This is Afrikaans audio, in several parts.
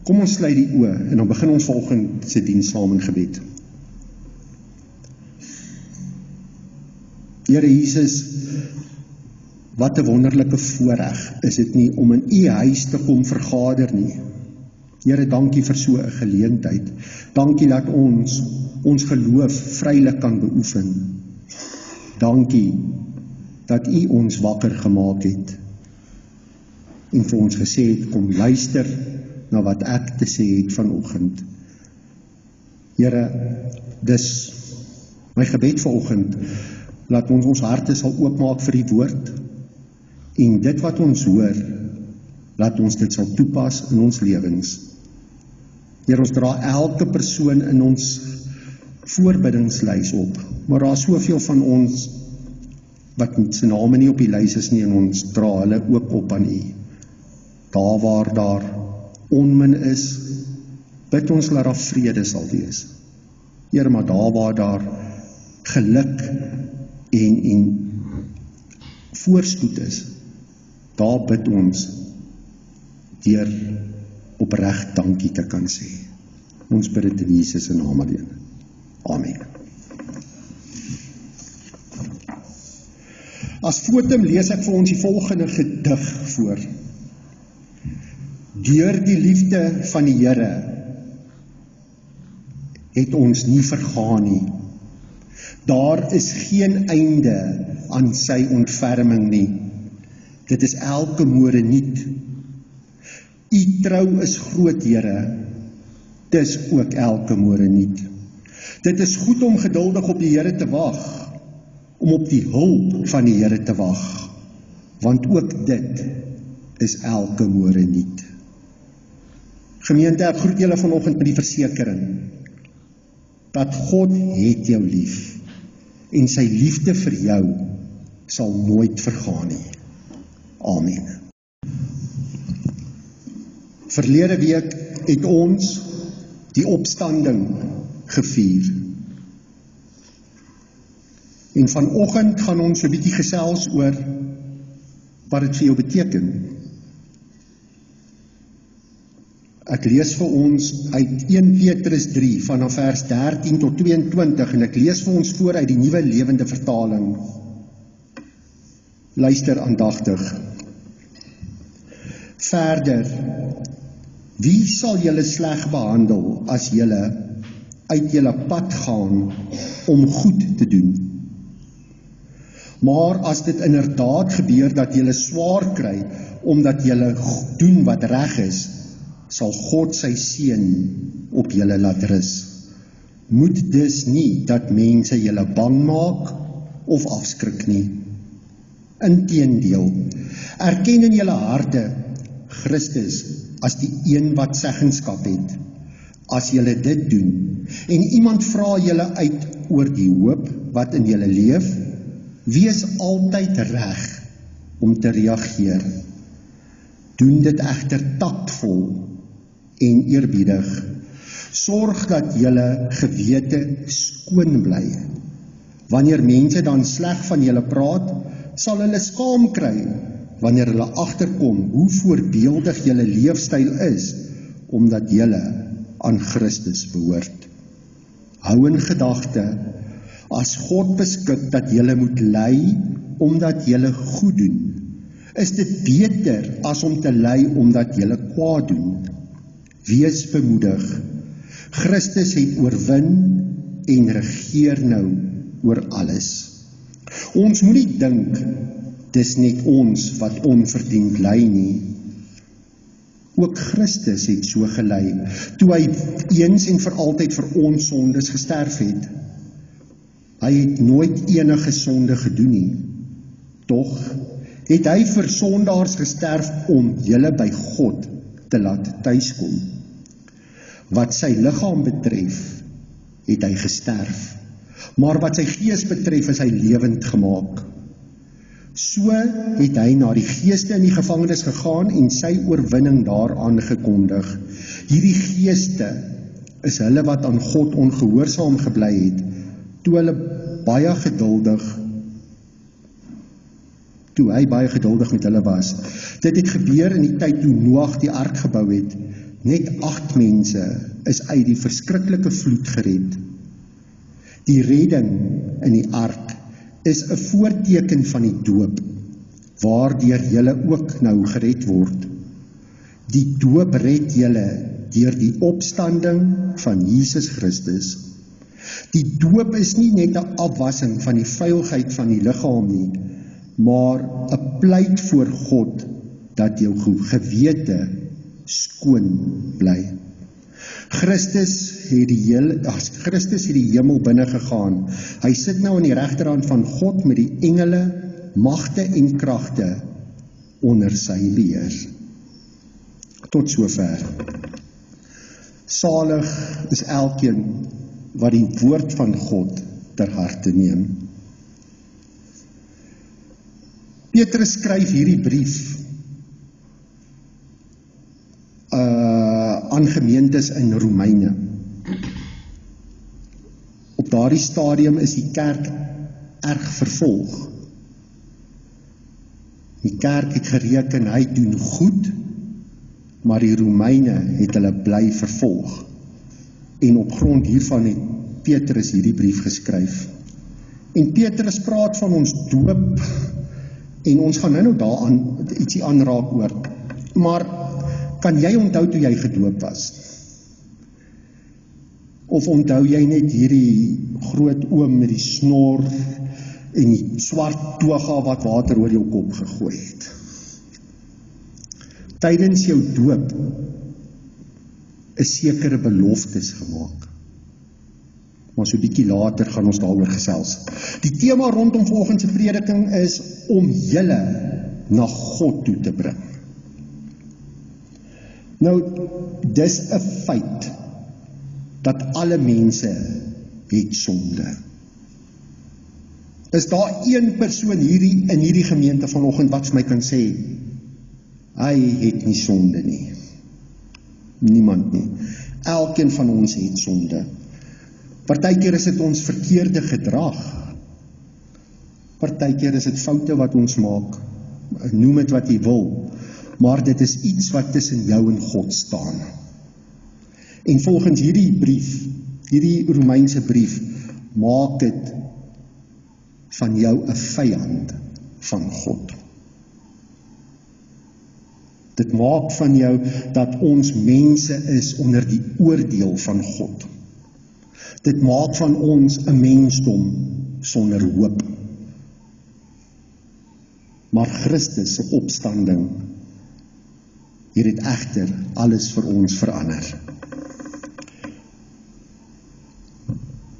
Kom ons sluit die oë en dan begin ons volgende se diens saam in gebed. Here Jesus, wat 'n wonderlike voorreg is dit nie om in U huis te kom vergader nie. Here, dankie vir so 'n geleentheid. Dankie dat ons geloof vrylik kan beoefen. Dankie dat U ons wakker gemaak het en vir ons gesê het, kom luister na wat ek te sê het vanoggend. Here, dis my gebed vanoggend, laat ons harte sal oopmaak vir die woord, en dit wat ons hoor, laat ons dit sal toepas in ons lewens. Here, ons dra elke persoon in ons voorbiddingslys op, maar daar is soveel van ons wat se name nie op die lys is nie, en ons dra hulle ook op aan U. Daar waar daar onmin is, bid ons dat daar vrede sal wees. Here, maar daar waar daar geluk en voorspoed is, daar bid ons deur opreg dankie te kan sê. Ons bid dit in Jesus se naam alleen. Amen. As fotum lees ek vir ons die volgende gedig voor. Deur die liefde van die Here het ons nie vergaan nie. Daar is geen einde aan sy ontferming nie. Dit is elke môre nuut. U trou is groot, Here. Dis ook elke môre nuut. Dit is goed om geduldig op die Here te wag, om op die hulp van die Here te wag, want ook dit is elke môre nuut. Gemeente, ek groet julle vanoggend met die versekering dat God het jou lief en sy liefde vir jou sal nooit vergaan nie. Amen. Verlede week het ons die opstanding gevier. En vanoggend gaan ons 'n bietjie gesels oor wat dit vir jou beteken. Ek lees vir ons uit 1 Petrus 3 vanaf vers 13 tot 22 en ek lees vir ons voor uit die Nuwe Lewende Vertaling. Luister aandagtig. Verder, wie sal julle sleg behandel as julle uit julle pad gaan om goed te doen? Maar as dit inderdaad gebeur dat julle swaar kry omdat julle doen wat reg is, sal God sy seën op julle laat rus. Moet dus nie dat mense julle bang maak of afskrik nie. Inteendeel, erken in julle harte Christus as die een wat seggenskap het. As julle dit doen, en iemand vra julle uit oor die hoop wat in julle leef, wees altyd reg om te reageer. Doen dit egter taktvol en eerbiedig. Sorg dat julle gewete skoon bly. Wanneer mense dan sleg van julle praat, sal hulle skaam kry wanneer hulle agterkom hoe voorbeeldig julle leefstyl is, omdat julle aan Christus behoort. Hou in gedagte, as God beskik dat julle moet ly omdat julle goed doen, is dit beter as om te ly omdat julle kwaad doen. Wees bemoedig. Christus het oorwin en regeer nou oor alles. Ons moet nie dink, dis net ons wat onverdiend ly nie. Ook Christus het so gely, toe hy eens en vir altyd vir ons sondes gesterf het. Hy het nooit enige sonde gedoen nie. Tog het hy vir sondaars gesterf om julle by God te laat tuiskom. Wat sy liggaam betref, het hy gesterf, maar wat sy gees betref is hy lewend gemaak. So het hy na die geeste in die gevangenis gegaan en sy oorwinning daar aangekondig. Hierdie geeste is hulle wat aan God ongehoorsaam gebly het, toe hy baie geduldig met hulle was. Dit het gebeur in die tyd toe Noag die ark gebou het. Net 8 mense is uit die verskriklike vloed gered. Die redding in die ark is 'n voorteken van die doop, waardeur julle ook nou gered word. Die doop red julle deur die opstanding van Jesus Christus. Die doop is nie net 'n afwassing van die vuilheid van die liggaam nie, maar 'n pleit voor God dat jou gewete skoon bly. Christus het die hemel binne gegaan. Hy sit nou aan die regterhand van God met die engele, magte en kragte onder sy beheer. Tot sover. Salig is elkeen wat die woord van God ter harte neem. Petrus skryf hierdie brief aan gemeentes in Romeine. Op daardie stadium is die kerk erg vervolg. Die kerk het gereken, hy doen goed, maar die Romeine het hulle bly vervolg. En op grond hiervan het Petrus hierdie brief geskryf. En Petrus praat van ons doop, en ons gaan nou daaraan ietsie aanraak oor. Maar kan jy onthou toe jy gedoop was? Of onthou jy net hierdie groot oom met die snor en die swart toga wat water oor jou kop gegooi het? Tydens jou doop is sekere beloftes gemaak. Maar so bietjie later gaan ons daaroor gesels. Die tema rondom vanoggend se prediking is om julle na God toe te bring. Nou, dis 'n feit dat alle mense het sonde. Is daar een persoon in hierdie gemeente vanoggend wat vir my kan sê, hy het nie sonde nie? Niemand nie. Elkeen van ons het sonde. Partykeer is dit ons verkeerde gedrag. Partykeer is dit foute wat ons maak. Noem dit wat jy wil. Maar dit is iets wat tussen jou en God staan. En volgens hierdie brief, hierdie Romeinse brief, maak dit van jou 'n vyand van God. Dit maak van jou dat ons mense is onder die oordeel van God. Dit maak van ons 'n mensdom sonder hoop. Maar Christus se opstanding, hier het egter alles vir ons verander.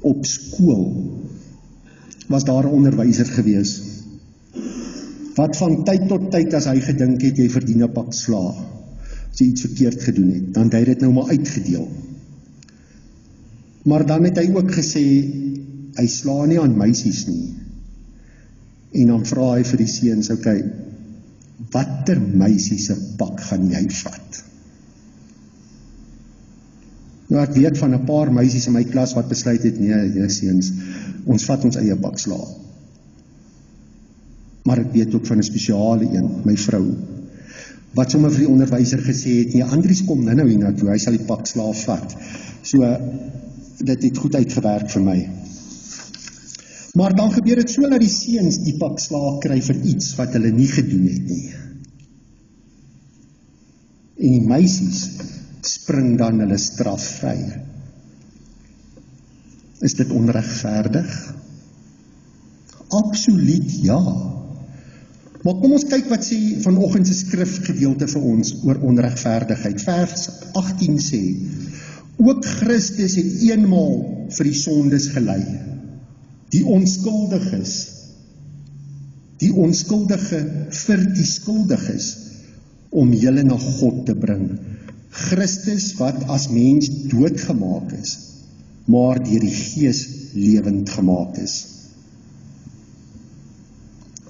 Op skool was daar 'n onderwyser gewees, wat van tyd tot tyd as hy gedink het, jy verdien 'n pak slaag, as jy iets verkeerd gedoen het, dan het hy dit nou maar uitgedeel. Maar dan het hy ook gesê, hy sla nie aan meisies nie. En dan vra hy vir die seuns, okay, watter meisie se pak gaan jy vat? Nou ek weet van 'n paar meisies in my klas wat besluit het, nee seuns, ons vat ons eie pak slaag. Maar ek weet ook van 'n spesiale een, my vrou, wat sommer vir die onderwyser gesê het, nee, Andries kom nou hiernatoe, hy sal die pak slaag vat. So, dit het goed uitgewerk vir my. Maar dan gebeur dit so dat die seuns die pak slaag kry vir iets wat hulle nie gedoen het nie. En die meisies spring dan hulle straf vry. Is dit onregverdig? Absoluut ja. Maar kom ons kyk wat sê vanoggend se skrifgedeelte vir ons oor onregverdigheid. Vers 18 sê, ook Christus het eenmaal vir die sondes gelei, die onskuldiges, die onskuldige vir die skuldiges, om julle na God te bring. Christus wat as mens doodgemaak is, maar deur die Gees lewend gemaak is.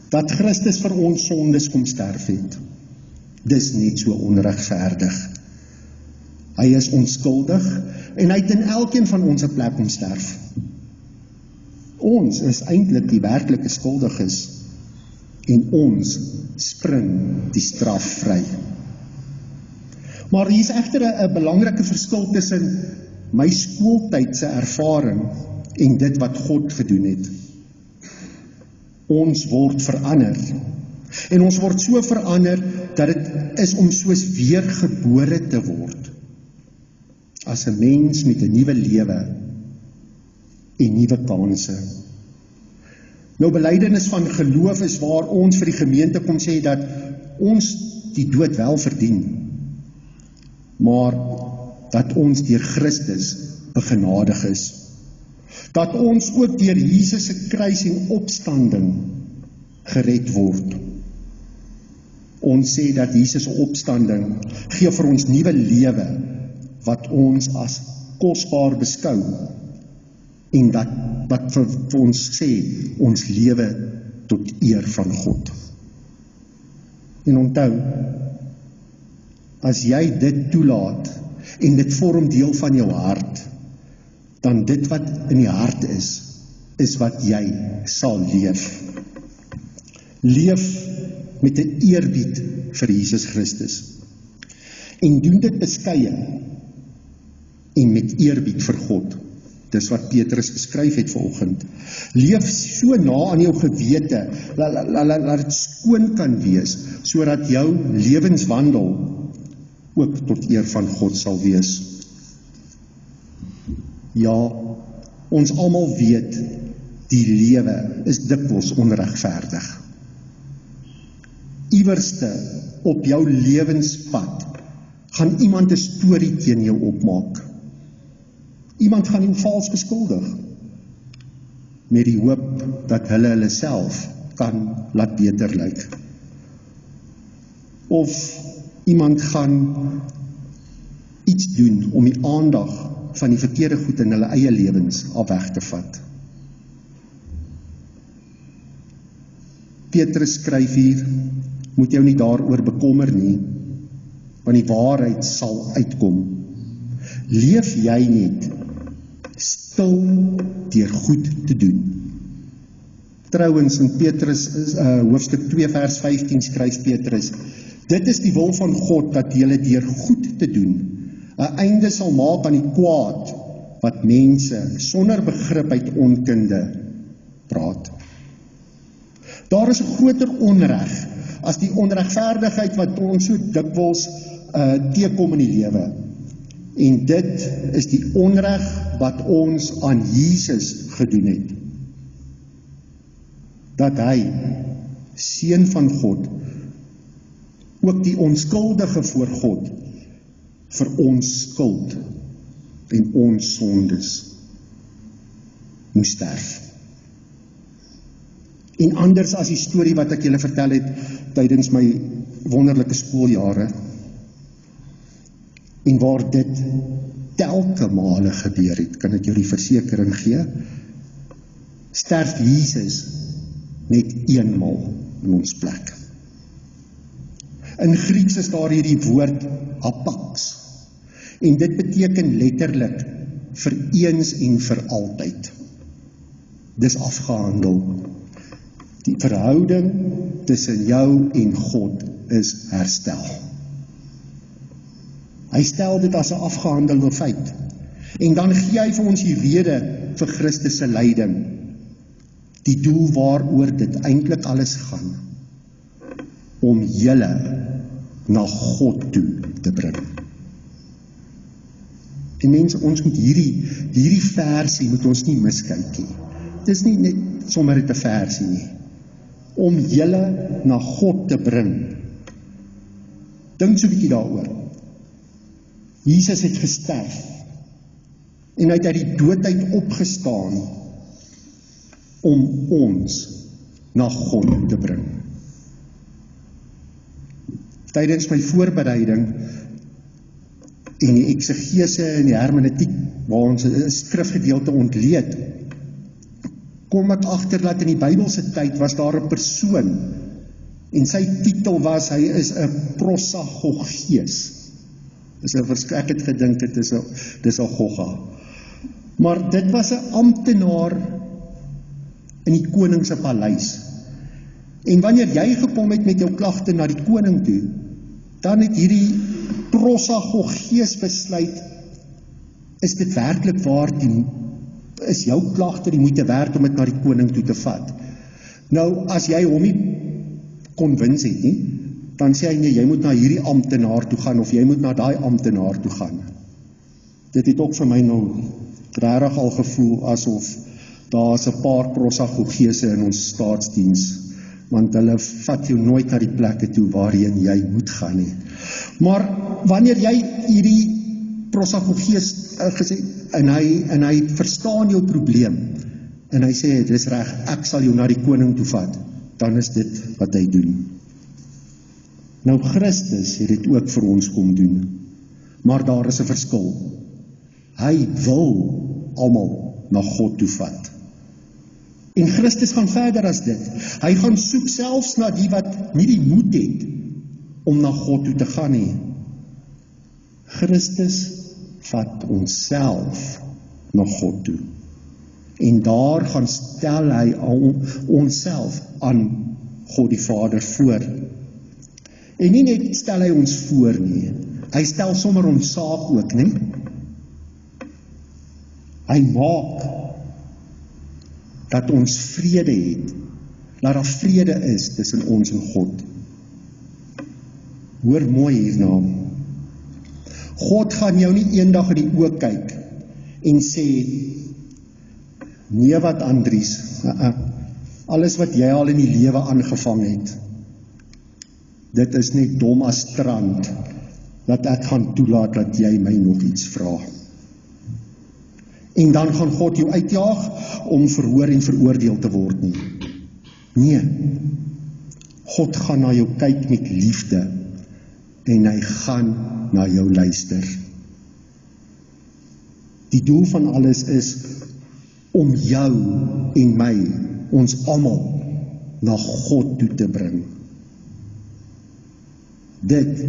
Dat Christus vir ons sondes kom sterf het, dis net so onregverdig. Hy is onskuldig en hy het in elkeen van ons 'n plek om sterf. Ons is eintlik die werklike skuldiges en ons spring die straf vry. Maar hier is egter 'n belangrike verskil tussen my skooltydse ervaring en dit wat God gedoen het. Ons word verander. En ons word so verander dat dit is om soos weergebore te word. As 'n mens met 'n nuwe lewe en nuwe kanse. Nou, belydenis van geloof is waar ons vir die gemeente kom sê dat ons die dood wel verdien, maar dat ons deur Christus begenadig is. Dat ons ook deur Jesus se kruis en opstanding gered word. Ons sê dat Jesus se opstanding gee vir ons nuwe lewe wat ons as kosbaar beskou en dat wat vir ons sê ons lewe tot eer van God. En onthou, as jy dit toelaat en dit vorm deel van jou hart, dan dit wat in die hart is wat jy sal leef. Leef met 'n eerbied vir Jesus Christus. En doen dit beskeie en met eerbied vir God. Dis wat Petrus geskryf het vanoggend. Leef so na aan jou gewete, laat dit skoon kan wees, sodat jou lewenswandel ook tot eer van God sal wees. Ja, ons almal weet, die lewe is dikwels onregverdig. Iewerste op jou lewenspad gaan iemand 'n storie teen jou opmaak. Iemand gaan jou vals beskuldig, met die hoop dat hulle self kan laat beter lyk. Of iemand gaan iets doen om die aandag van die verkeerde goed in hulle eie lewens af weg te vat. Petrus skryf hier, moet jou nie daaroor bekommer nie, want die waarheid sal uitkom. Leef jy net stil deur goed te doen. Trouwens, in Petrus hoofstuk 2 vers 15 skryf Petrus, dit is die wil van God dat julle deur goed te doen 'n einde sal maak aan die kwaad wat mense sonder begrip uit onkunde praat. Daar is 'n groter onreg as die onregverdigheid wat ons so dikwels teekom in die lewe. En dit is die onreg wat ons aan Jesus gedoen het. Dat hy, seun van God, ook die onskuldige voor God, vir ons skuld en ons sondes moes sterf. En anders as die storie wat ek julle vertel het tydens my wonderlike skooljare, en waar dit telke male gebeur het, kan ek jou die versekering gee, sterf Jesus net eenmal in ons plek. In Grieks is daar hierdie woord hapax, en dit beteken letterlik vir eens en vir altyd. Dis afgehandel. Die verhouding tussen jou en God is herstel. Hy stel dit as 'n afgehandelde feit. En dan gee hy vir ons die rede vir Christus se lyding. Die doel waaroor dit eintlik alles gaan. Om julle na God toe te bring. En mense, ons moet hierdie versie moet ons nie miskyk nie. Dit is nie net sommer 'n versie nie. Om julle na God te bring. Dink so 'n bietjie daaroor. Jesus het gesterf en hy het uit die dood uit opgestaan om ons na God te bring. Tydens my voorbereiding en die eksegese en die hermeneutiek waar ons 'n skrifgedeelte ontleed, kom ek agter dat in die Bybelse tyd was daar 'n persoon en sy titel was, hy is 'n prosagogees. Ek het gedink dit is 'n gogga. Maar dit was 'n amptenaar in die koning se paleis. En wanneer jy gekom het met jou klagte na die koning toe, dan het hierdie prosagogees besluit, is dit werklik waar, is jou klagte die moeite werd om dit na die koning toe te vat? Nou, as jy hom nie konwins het nie, dan sê hy nee, jy moet na hierdie amptenaar toe gaan, of jy moet na daai amptenaar toe gaan. Dit het ook vir my nou regtig al gevoel, asof daar is 'n paar prosagogeese in ons staatsdiens, want hulle vat jou nooit na die plekke toe waarheen jy moet gaan nie. Maar wanneer jy hierdie prosagogees gesê, en hy verstaan jou probleem, en hy sê, dis reg, ek sal jou na die koning toe vat, dan is dit wat hy doen. Nou Christus het dit ook vir ons kom doen, maar daar is 'n verskil. Hy wil almal na God toe vat. En Christus gaan verder as dit. Hy gaan soek selfs na die wat nie die moed het om na God toe te gaan nie. Christus vat onsself na God toe. En daar gaan stel hy onsself aan God die Vader voor. En nie net stel hy ons voor nie, hy stel sommer ons saak ook, nie? Hy maak dat ons vrede het, dat daar vrede is tussen ons en God. Hoor mooi hierna. God gaan jou nie eendag in die oë kyk en sê, nee wat Andries, alles wat jy al in die lewe aangevang het, dit is net dom as strand, dat ek gaan toelaat dat jy my nog iets vra. En dan gaan God jou uitjaag om verhoor en veroordeel te word nie. Nee, God gaan na jou kyk met liefde en hy gaan na jou luister. Die doel van alles is om jou en my, ons almal, na God toe te bring. Dit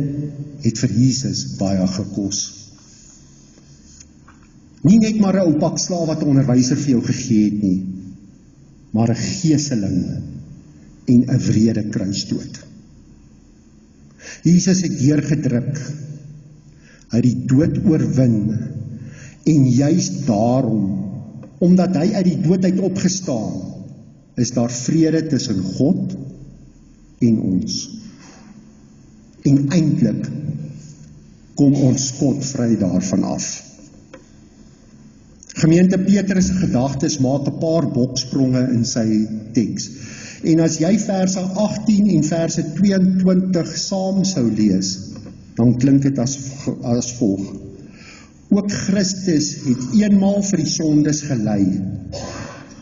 het vir Jesus baie gekos. Nie net maar 'n ou pak slaaf wat 'n onderwyser vir jou gegee het nie, maar 'n geeseling en 'n wrede kruisdood. Jesus het deurgedruk, hy het die dood oorwin, en juist daarom, omdat hy uit die dood uit opgestaan, is daar vrede tussen God en ons. En eintlik kom ons God vry daarvan af. Gemeente, Petrus se gedagtes maak 'n paar bokspronge in sy teks. En as jy verse 18 en verse 22 saam sou lees, dan klink dit as volg. Ook Christus het eenmaal vir die sondes gelei,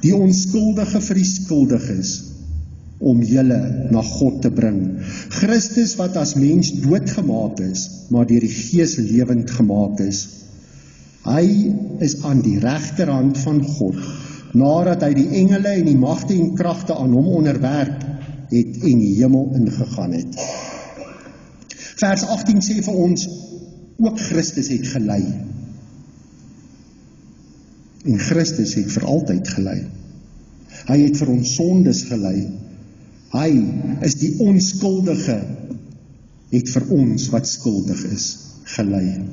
die onskuldige vir die skuldiges, om julle na God te bring. Christus wat as mens doodgemaak is, maar deur die Gees lewend gemaak is. Hy is aan die regterhand van God, nadat hy die engele en die magte en kragte aan hom onderwerp het en die hemel ingegaan het. Vers 18 sê vir ons, ook Christus het gelei. En Christus het vir altyd gelei. Hy het vir ons sondes gelei. Hy is die onskuldige, het vir ons wat skuldig is, gelei.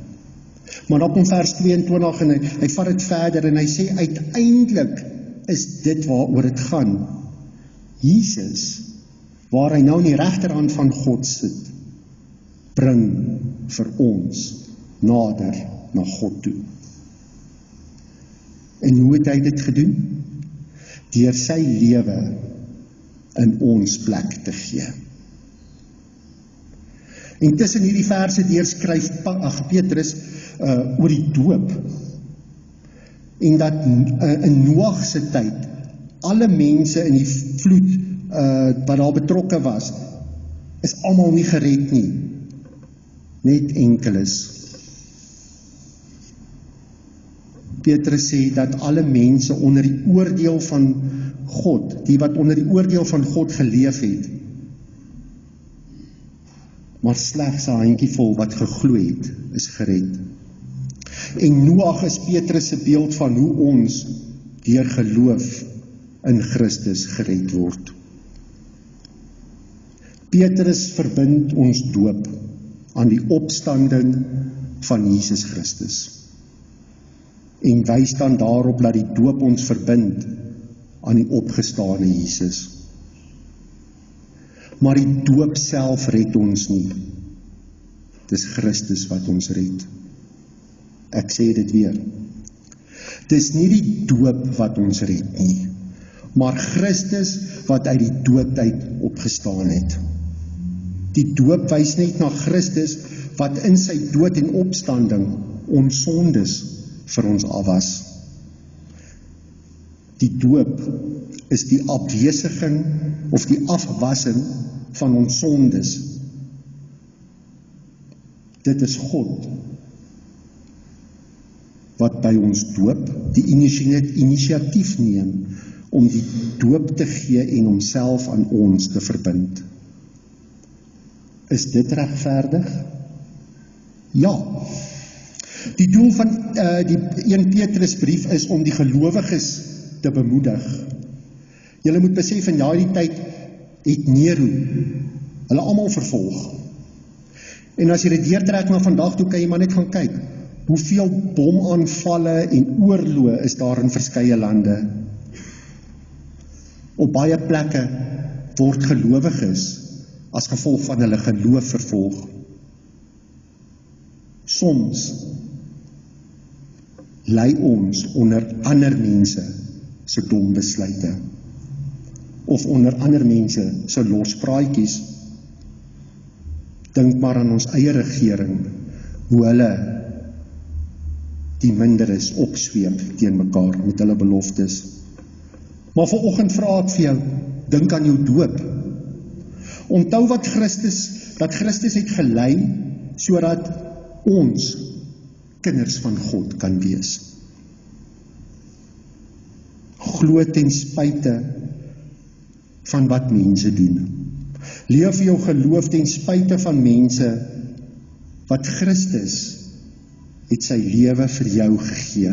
Maar dan kom vers 22 en hy vat dit verder en hy sê, uiteindelik is dit waaroor dit gaan. Jesus, waar hy nou in die regterhand van God sit, bring vir ons nader na God toe. En hoe het hy dit gedoen? Deur sy lewe in ons plek te gee. En tussen hierdie verse deurskryf Petrus oor die doop. En dat in Noag se tyd alle mense in die vloed wat daar betrokke was, is almal nie gered nie, net enkeles. Petrus sê dat alle mense onder die oordeel van God, die wat onder die oordeel van God geleef het, maar slegs 'n handjievol wat geglo het, is gered. En Noag is Petrus se beeld van hoe ons deur geloof in Christus gered word. Petrus verbind ons doop aan die opstanding van Jesus Christus. En wys dan daarop dat die doop ons verbind aan die opgestane Jesus. Maar die doop self red ons nie. Dis Christus wat ons red. Ek sê dit weer. Dis nie die doop wat ons red nie, maar Christus wat uit die dood uit opgestaan het. Die doop wys net na Christus wat in sy dood en opstanding ons sondes vir ons afwas. Die doop is die afwesiging of die afwassing van ons sondes. Dit is God wat by ons doop die initiatief neem om die doop te gee en homself aan ons te verbind. Is dit regverdig? Ja. Die doel van die 1 Petrus brief is om die gelowiges te bemoedig. Julle moet besef, in daardie tyd het Nero hulle almal vervolg. En as jy dit deurtrek na vandag toe, kan jy maar net gaan kyk. Hoeveel bomaanvalle en oorloë is daar in verskeie lande? Op baie plekke word gelowiges as gevolg van hulle geloof vervolg. Soms ly ons onder ander mense se dom besluite of onder ander mense se lospraatjies. Dink maar aan ons eie regering, hoe hulle die minderes opsweep teen mekaar met hulle beloftes. Maar vanoggend vra ek vir jou, dink aan jou doop. Onthou dat Christus het gelei sodat ons kinders van God kan wees. Glo ten spyte van wat mense doen. Leef jou geloof ten spyte van mense wat Christus het sy lewe vir jou gegee.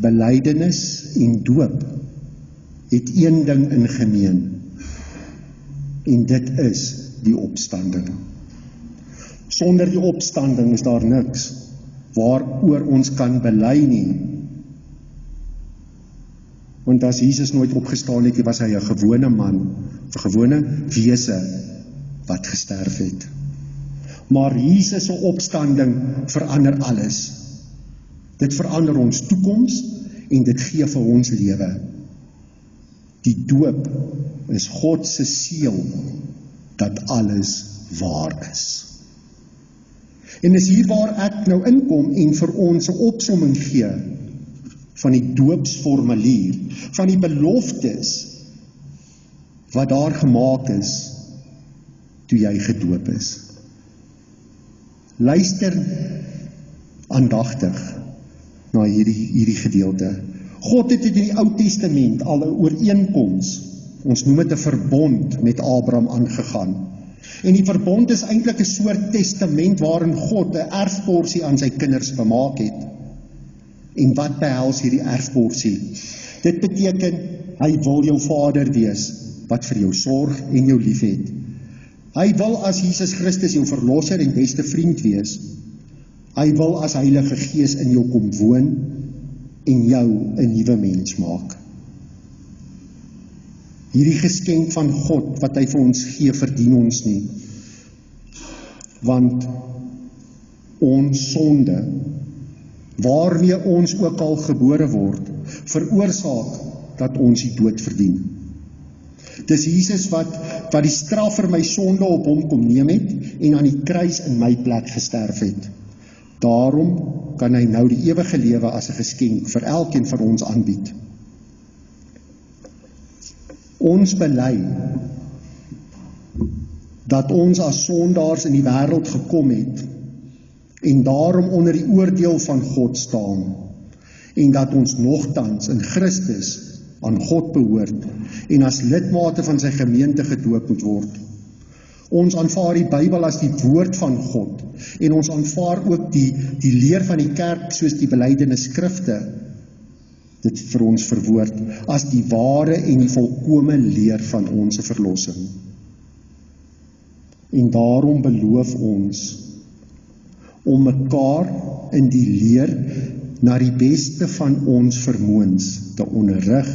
Belydenis en doop het een ding in gemeen, en dit is die opstanding. Sonder die opstanding is daar niks waaroor ons kan bely nie. Want as Jesus nooit opgestaan het, was hy 'n gewone man, 'n gewone wese wat gesterf het. Maar Jesus se opstanding verander alles. Dit verander ons toekoms en dit gee vir ons lewe. Die doop is God se seël dat alles waar is. En is hier waar ek nou inkom en vir ons 'n opsomming gee van die doopsformulier, van die beloftes wat daar gemaak is toe jy gedoop is. Luister aandagtig na hierdie gedeelte. God het in die Ou Testament al 'n ooreenkoms, ons noem dit 'n verbond met Abraham aangegaan. En die verbond is eintlik 'n soort testament waarin God 'n erfporsie aan sy kinders gemaak het. En wat behels hierdie erfporsie? Dit beteken, hy wil jou vader wees, wat vir jou sorg en jou liefhet. Hy wil as Jesus Christus jou verlosser en beste vriend wees. Hy wil as Heilige Gees in jou kom woon en jou 'n nuwe mens maak. Hierdie geskenk van God wat hy vir ons gee, verdien ons nie. Want ons sonde, waarmee ons ook al gebore word, veroorsaak dat ons die dood verdien. Dis Jesus wat die straf vir my sonde op hom kom neem het en aan die kruis in my plek gesterf het. Daarom kan hy nou die ewige lewe as 'n geskenk vir elkeen van ons aanbied. Ons bely dat ons as sondaars in die wêreld gekom het en daarom onder die oordeel van God staan en dat ons nogtans in Christus aan God behoort en as lidmate van sy gemeente gedoop moet word. Ons aanvaar die Bybel as die woord van God en ons aanvaar ook die leer van die kerk soos die belydenis skrifte dit vir ons verwoord as die ware en die volkome leer van ons verlossing. En daarom beloof ons om mekaar in die leer na die beste van ons vermoëns te onderrig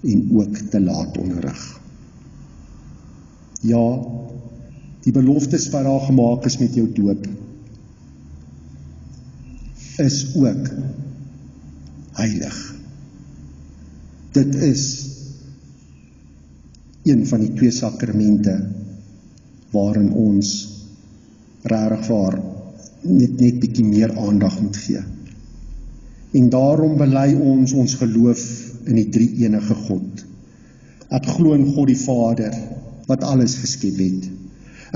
en ook te laat onderrig. Ja, die beloftes wat daar gemaak is met jou doop, is ook heilig. Dit is een van die 2 sakramente waarin ons regtig waar net bietjie meer aandag moet gee. En daarom bely ons geloof in die drie enige God. Ek glo in God die Vader, wat alles geskep het.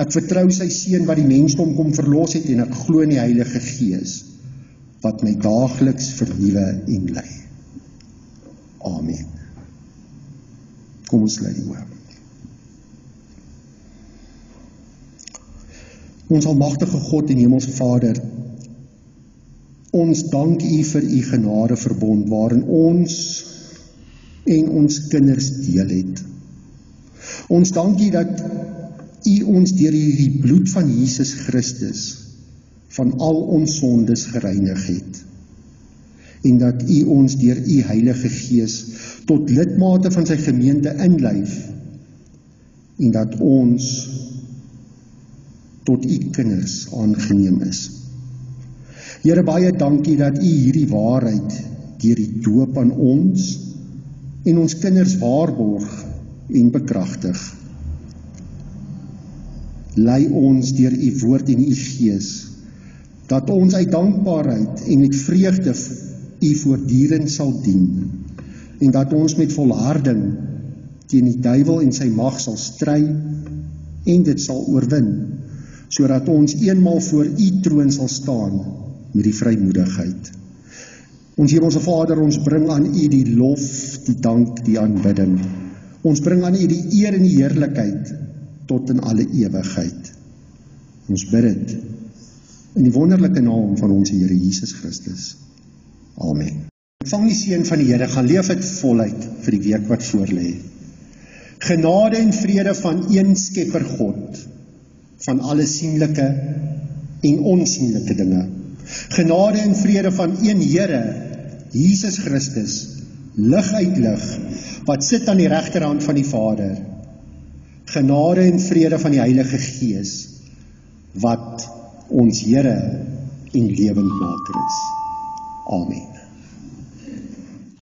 Ek vertrou sy Seun wat die mensdom kom verlos het, en ek glo in die Heilige Gees, wat my daagliks vernuwe en lei. Amen. Kom ons sluit die oë. Ons almagtige God en Hemelse Vader, ons dank U vir U genadeverbond, waarin ons en ons kinders deel het. Ons dank U dat U ons deur die bloed van Jesus Christus van al ons sondes gereinig het, en dat U ons deur U Heilige Gees tot lidmate van sy gemeente inlyf, en dat ons tot U kinders aangeneem is. Here, baie dankie dat U hierdie waarheid deur die doop aan ons en ons kinders waarborg en bekragtig. Lei ons deur U woord en U Gees, dat ons uit dankbaarheid en met vreugde U voortdurend sal dien, en dat ons met volharding teen die duiwel en sy mag sal stry en dit sal oorwin, sodat ons eenmaal voor U troon sal staan met die vrymoedigheid. Ons Hemelse Vader, ons bring aan U die lof, die dank, die aanbidding. Ons bring aan U die eer en die heerlikheid tot in alle ewigheid. Ons bid dit in die wonderlike naam van ons Here Jesus Christus. Amen. Ontvang die seën van die Here, gaan leef dit voluit vir die week wat voorlê. Genade en vrede van een Skepper God, van alle sienlike en onsienlike dinge. Genade en vrede van een Here, Jesus Christus, lig uit lig, wat sit aan die regterhand van die Vader. Genade en vrede van die Heilige Gees, wat ons Here en lewendmaker is. Amen.